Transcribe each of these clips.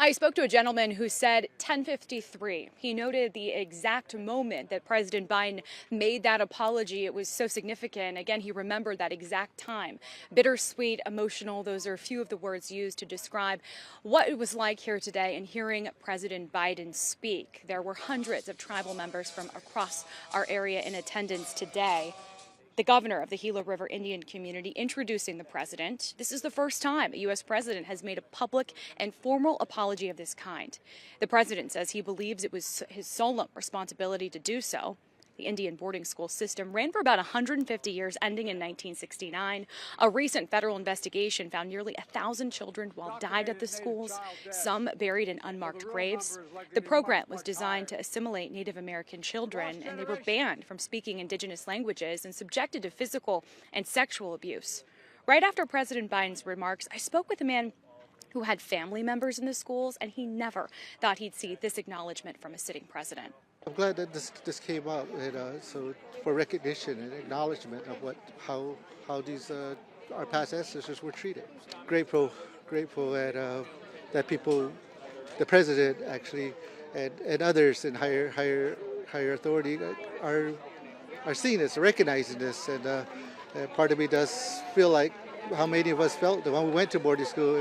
I spoke to a gentleman who said 10:53. He noted the exact moment that President Biden made that apology. It was so significant. Again, he remembered that exact time. Bittersweet, emotional, those are a few of the words used to describe what it was like here today and hearing President Biden speak. There were hundreds of tribal members from across our area in attendance today. The governor of the Gila River Indian community introducing the president. This is the first time a U.S. president has made a public and formal apology of this kind. The president says he believes it was his sole responsibility to do so. The Indian boarding school system ran for about 150 years, ending in 1969. A recent federal investigation found nearly 1,000 children died at the schools, some buried in unmarked graves. The program was designed to assimilate Native American children, and they were banned from speaking indigenous languages and subjected to physical and sexual abuse. Right after President Biden's remarks, I spoke with a man who had family members in the schools, and he never thought he'd see this acknowledgement from a sitting president. I'm glad that this came up, and so for recognition and acknowledgement of how these our past ancestors were treated. Grateful that people, the president actually, and others in higher authority are seeing this, recognizing this, and part of me does feel like how many of us felt that when we went to boarding school,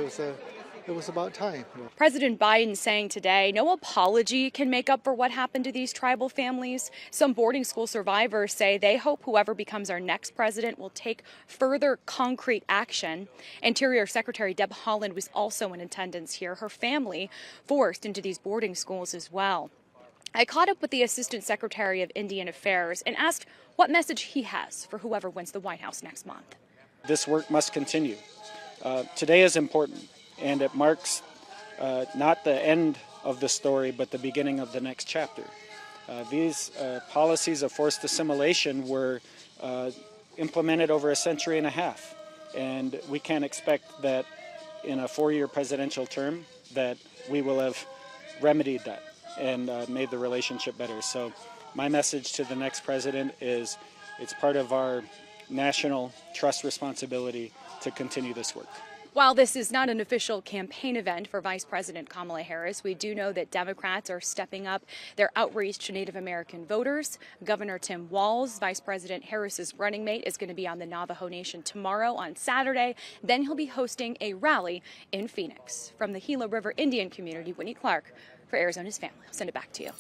it was about time. President Biden saying today no apology can make up for what happened to these tribal families. Some boarding school survivors say they hope whoever becomes our next president will take further concrete action. Interior Secretary Deb Haaland was also in attendance here, her family forced into these boarding schools as well. I caught up with the Assistant Secretary of Indian Affairs and asked what message he has for whoever wins the White House next month. This work must continue. Today is important. And it marks not the end of the story, but the beginning of the next chapter. These policies of forced assimilation were implemented over a century and a half. And we can't expect that in a 4-year presidential term that we will have remedied that and made the relationship better. So my message to the next president is it's part of our national trust responsibility to continue this work. While this is not an official campaign event for Vice President Kamala Harris, we do know that Democrats are stepping up their outreach to Native American voters. Governor Tim Walz, Vice President Harris's running mate, is going to be on the Navajo Nation tomorrow on Saturday. Then he'll be hosting a rally in Phoenix. From the Gila River Indian community, Whitney Clark for Arizona's Family. I'll send it back to you.